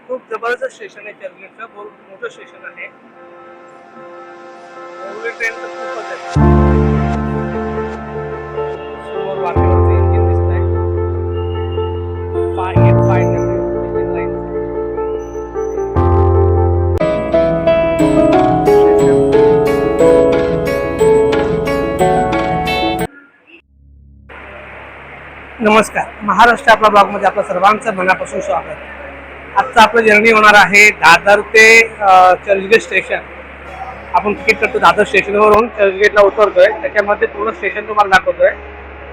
खूप जबरदस्त स्टेशन आहे चर्चगेटचं. बहुत मोठं स्टेशन आहे. एवढी ट्रेन तर खूपच आहे. समोर वाटेवरचं इंजिन दिसतंय. 585W engine line. नमस्कार, महाराष्ट्र आपल्या ब्लॉगमध्ये आपलं सर्वांचं मनापासून स्वागत. आजचं आपलं जर्नी होणार आहे दादर ते चर्चगेट स्टेशन. आपण तिकीट करतो दादर स्टेशनवरून चर्चगेटला उतरतोय. त्याच्यामध्ये पूर्ण स्टेशन तुम्हाला दाखवतोय.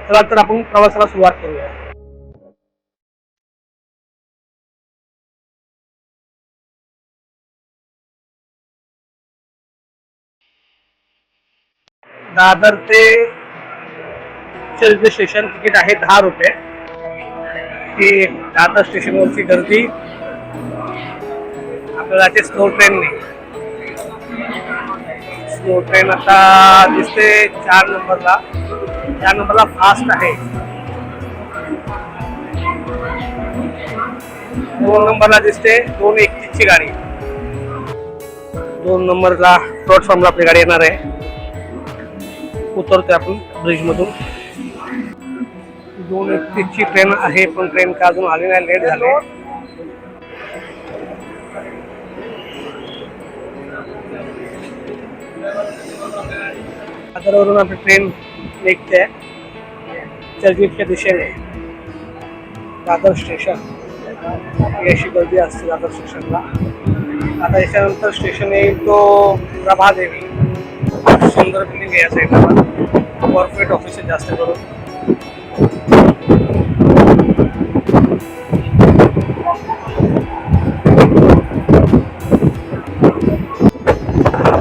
चला तर आपण प्रवासाला सुरुवात करूया. दादर ते चर्चगेट स्टेशन तिकीट आहे 10 रुपये. ही दादर स्टेशनवरची गर्दी आपल्याला ते स्लो ट्रेनने. स्लो ट्रेन आता दिसते 4 नंबरला. 4 नंबरला फास्ट आहे. 2 नंबरला दिसते 2:31 ची गाडी. 2 नंबरला प्लॅटफॉर्मला आपली गाडी येणार आहे. उतरतोय आपण ब्रिज मधून. 2:31 ची ट्रेन आहे, पण ट्रेन का अजून आली नाही, लेट झाले. दादरवरून आपली ट्रेन निघते चर्चगेटच्या दिशेने. दादर स्टेशन अशी गर्दी असते दादर स्टेशनला. आता याच्यानंतर स्टेशन येईल तो प्रभादेवी. सुंदर बिल्डिंग आहे या साईडला, कॉर्पोरेट ऑफिस जास्त करून.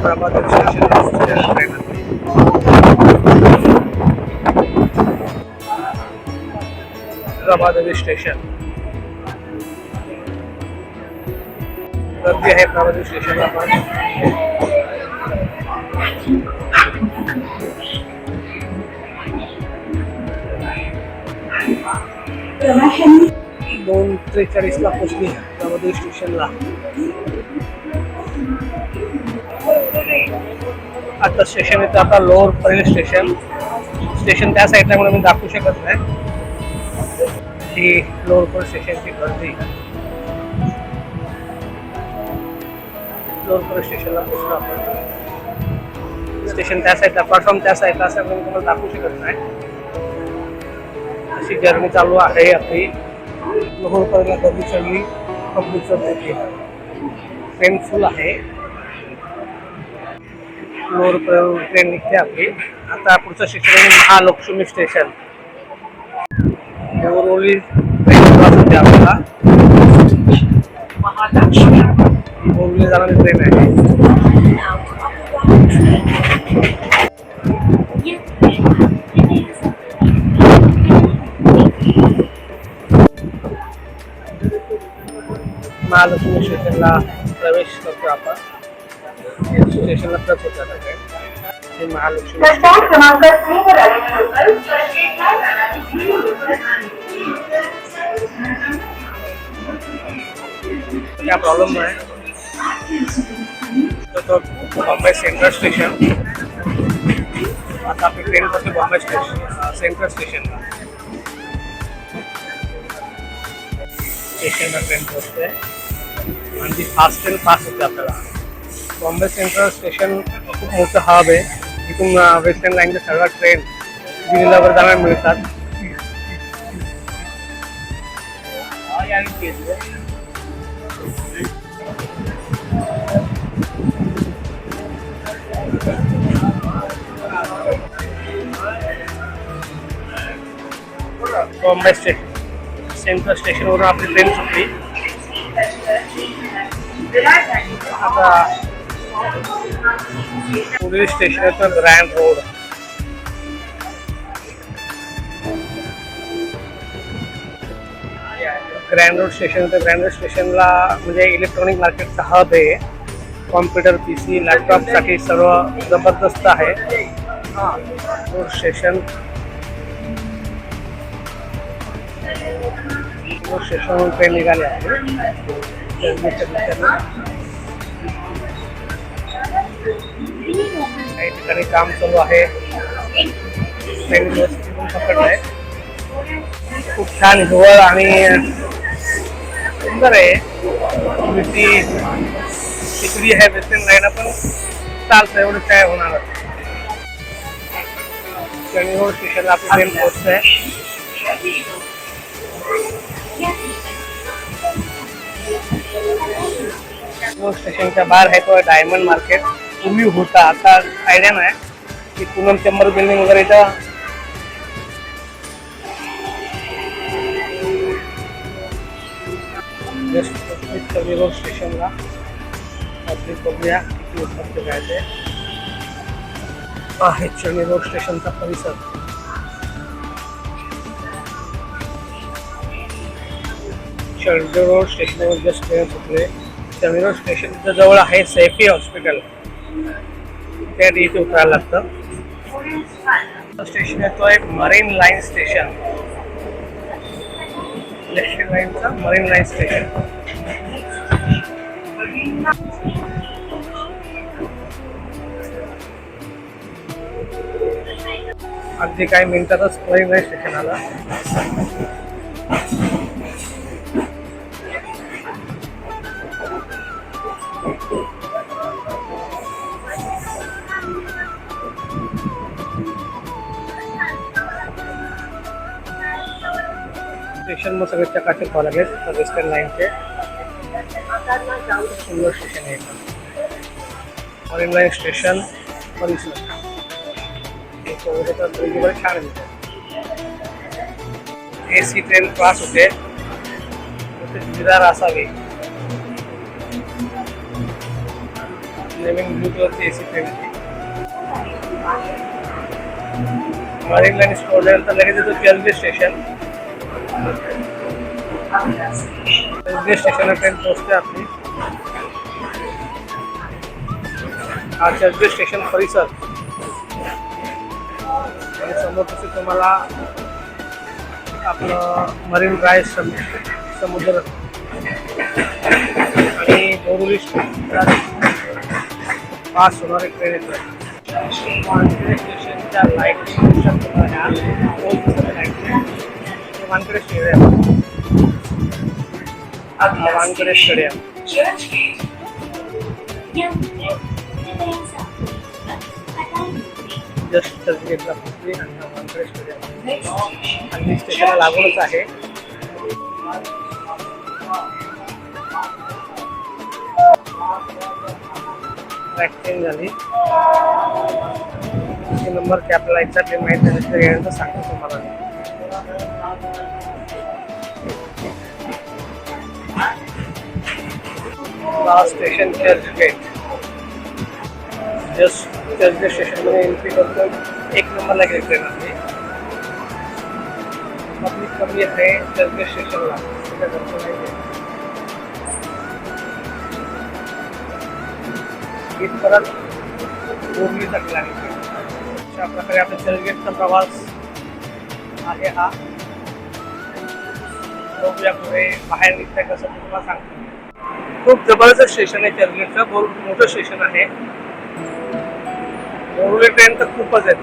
Prabhadevi station train Prabhadevi station. गर्दी आहे प्रभादेवी स्टेशनला पण. प्रवाशांनी 2:43 पोहोचली प्रभादेवी स्टेशनला. आता स्टेशन येतं आता लोअर परेल स्टेशन. स्टेशन त्या साईडला म्हणून मी दाखवू शकत नाही. ही लोअर परेल स्टेशनची गर्दी. लोअर परेल स्टेशनला पोहोचलो आपण. स्टेशन त्या साईडला, प्लॅटफॉर्म त्या साईडला असं म्हणून तुम्हाला दाखवू शकत नाही. अशी जर्नी चालू आहे आपली. लोअर परेलला गर्दी चढली. पब्लिक चढली. ट्रेन फुल आहे. लोअर परेल ट्रेन निघते आपली. आता पुढचं स्टेशन आहे Mahalakshmi station. Borivali train cross होते आपल्याला. बोरवली जाणारी ट्रेन आहे. महालक्ष्मी स्टेशनला प्रवेश करतो आपण. स्टेशनला टच होतं ट्रेन. हे महालक्ष्मी क्या प्रॉब्लेम है तो बॉम्बे सेंट्रल स्टेशन. आता आपली ट्रेन करते बॉम्बे स्टेशन सेंट्रल स्टेशनला. स्टेशनला ट्रेन पोहोचते आणि ती फास्ट अँड फास्ट होते आपल्याला. बॉम्बे सेंट्रल स्टेशन खूप मोठं हब आहे. इथून वेस्टर्न लाईनच्या सगळ्या ट्रेन दिल्लीला जाणार मिळतात. बॉम्बे सेंट्रल स्टेशनवरून आपली ट्रेन सुटली. आता पुढील स्टेशन आहे grand road. Grand road station. तर ग्रँड रोड स्टेशनला म्हणजे इलेक्ट्रॉनिक मार्केटचा हब आहे. कॉम्प्युटर, PC, लॅपटॉपसाठी सर्व जबरदस्त आहे. रोड स्टेशन स्टेशनवरून ट्रेन निघाली आहे चर्चगेटच्या दिशेने. काही ठिकाणी काम चालू आहे. ट्रेन व्यवस्थित पकडलंय. खूप छान हिरवळ आणि सुंदर आहे. तिकडी आहे वेस्टर्न लाईन पण चालतं, एवढं काय होणार. शनी रोड स्टेशनला आपली ट्रेन पोहोचते. स्टेशनच्या बाहेर आहे तो डायमंड मार्केट. पूर्वी होता, आता आयडिया नाही की पूनम चंबर बिल्डिंग वगैरे इथं शनी रोड स्टेशनला आपली बघूया किती उपलब्ध काय ते आहे. शनी रोड स्टेशनचा परिसर. शनी रोड स्टेशनवर जस्ट ट्रेन सुटले. शनी रोड स्टेशनच्या जवळ आहे सैफी हॉस्पिटल, त्या इथे उतरायला लागतं. स्टेशन आहे तो एक मरीन लाईन स्टेशन, इलेक्ट्रिक लाईनचा मरीन लाईन स्टेशन. अगदी काही मिनिटातच मरीन लाईन स्टेशन आला. स्टेशन मग सगळे चकाचक व्हावं लागेल. वेस्टर्न लाईनचे सुंदर स्टेशन आहे. मरीन लाईन स्टेशन परिसर छान दिसतं. AC ट्रेन पास होते, विरार असावी. नवीन ब्लू कलरची AC ट्रेन. मरीन लाईन सोडल्यानंतर लगेच येतो चर्चगेट स्टेशन. चर्चगेट स्टेशनला ट्रेन पोहोचते आपली. हा चर्चगेट स्टेशन परिसर. आणि समोर तसे तुम्हाला आपलं मरीन ड्राईव्ह समुद्र आणि बोरिवली पास होणारे ट्रेन येतो. वानखेडे स्टेशनच्या lighting Wankhede stadium. Wankhede stadium just चर्चगेटला पोहोचली आणि वानखेडे स्टेडियम आणि स्टेशनला लागूनच आहे. ट्रेन झाली. नंबर की आपल्याला एक्झॅक्टली माहीत झाल्यानंतर सांगतो तुम्हाला. Last station Churchgate. Just Churchgate स्टेशनमध्ये एंट्री करतो. एक नंबरला गेली ट्रेन आपली. पब्लिक कमी आहे चर्चगेट स्टेशनला. परत बोरिवलीसाठी लागेल. अशा प्रकारे आपल्या चर्चगेटचा प्रवास आहे हा. बघूया पुढे बाहेर निघताय कसं तुम्हाला सांगतो. खूप जबरदस्त स्टेशन आहे चर्चगेटचं. मोठं स्टेशन आहे. बोरिवली ट्रेन तर खूपच आहेत.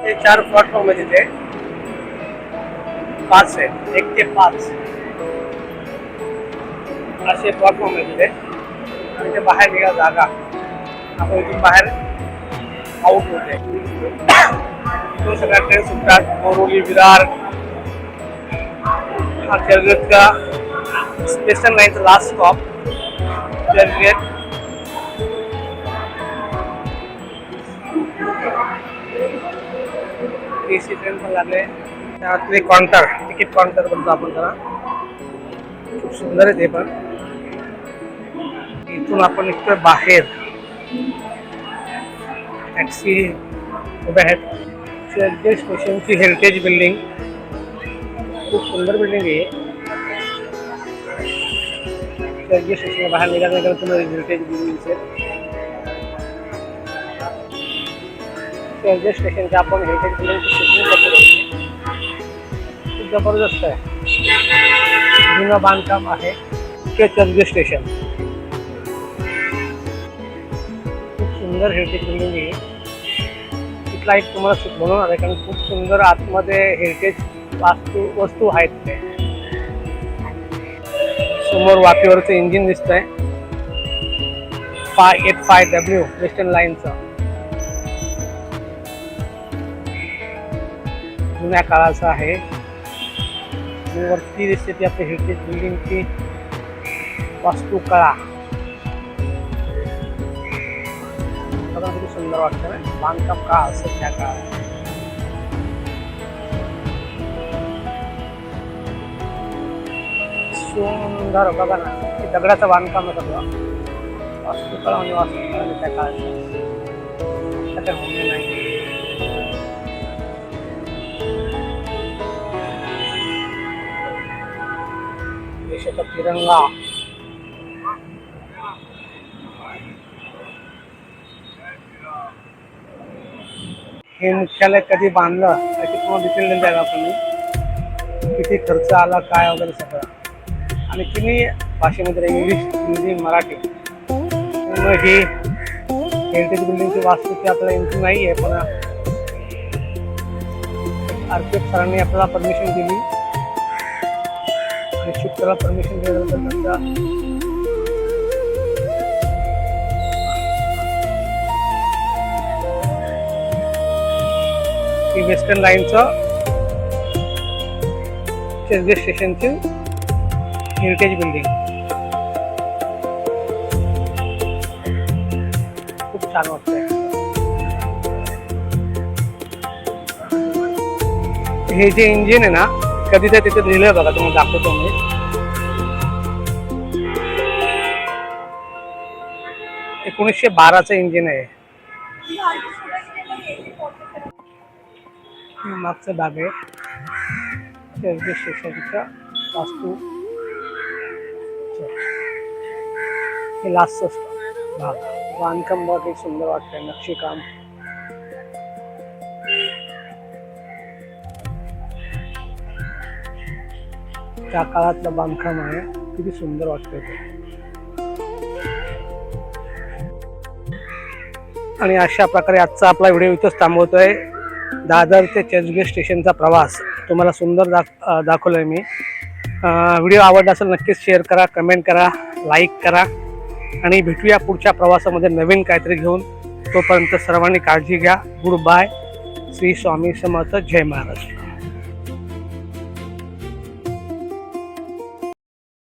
हे 4 प्लॅटफॉर्म आहे तिथे. 5 आहेत, 1 ते 5 असे प्लॅटफॉर्म आहे तिथे. आणि ते बाहेर निघा जागा. आपण इथून बाहेर आउट होते. इथून सगळ्या ट्रेन सुटतात. बोरिवली, विरार. हा चर्चगेटचा वेस्टर्न लाईनचा last stop Churchgate. AC train पण लागले. त्यातले काउंटर, तिकीट काउंटर बघतो आपण जरा. खूप सुंदर आहे ते पण. इथून आपण निघतोय बाहेर. टॅक्सी उभ्या आहेत. चर्चगेट स्टेशनची हेरिटेज बिल्डिंग खूप सुंदर बिल्डिंग आहे. चर्चगेट स्टेशनला बाहेर निघाल्यानंतर तुम्हाला हेरिटेज बिल्डिंग दिसेल. चर्चगेट स्टेशनच्या आपण हेरिटेज बिल्डिंगची शूटिंग करतो. खूप जबरदस्त आहे, जुनं बांधकाम आहे. चर्चगेट स्टेशन खूप सुंदर हेरिटेज बिल्डिंग आहे. तिथला एक तुम्हाला बनवणार आहे, कारण खूप सुंदर आतमध्ये हेरिटेज वस्तू आहेत. ते समोर वाफेवरचं इंजिन दिसतंय, 585W वेस्टर्न लाईनचं, जुन्या काळाचं आहे. आणि वरती दिसते ती आपली हेरिटेज बिल्डिंगची वास्तुकला. बघा किती सुंदर वाटतं ना, बांधकाम का असेल त्या काळात. सुंदर बघा ना, की दगडाचं बांधकाम आहे सगळं. वास्तुकला म्हणजे वास्तुकला त्या काळात काय होणे नाही. देशाचा तिरंगा, हे मुख्यालय कधी बांधलं त्याची तुम्हाला डिटेल दिली आहे आपण, किती खर्च आला काय वगैरे सगळं, आणि किती भाषेमध्ये इंग्लिश, हिंदी, मराठी. त्यामुळे ही हेरिटेज बिल्डिंगची वास्तूची आपल्याला एंट्री नाही आहे, पण आर्किटेक्ट सरांनी आपल्याला परमिशन दिली आणि शिफ्टला परमिशन दिल्यानंतर ही वेस्टर्न लाईनचं चर्चगेट स्टेशनची हेरिटेज बिल्डिंग खूप छान वाटतंय. हे जे इंजिन आहे ना, कधी तर तिथे लिहिलंय बघा, तुम्हाला दाखवतो मी. (1912) इंजिन आहे. मागचा भाग आहे चर्चगेट स्टेशनच्या वास्तू. हे लास्ट भाग, बांधकाम बघा एक सुंदर वाटतंय, नक्षीकाम. त्या काळातलं बांधकाम आहे, किती सुंदर वाटतंय ते. आणि अशा प्रकारे आजचा आपला व्हिडिओ इथंच थांबवतोय. दादर ते चर्चगेट स्टेशनचा प्रवास तुम्हाला सुंदर दाखवलाय मी. व्हिडिओ आवडला असेल नक्कीच शेअर करा, कमेंट करा, लाईक करा, आणि भेटूया पुढच्या प्रवासामध्ये नवीन काहीतरी घेऊन. तोपर्यंत सर्वांनी काळजी घ्या. Goodbye. श्री स्वामी समर्थ. जय महाराष्ट्र.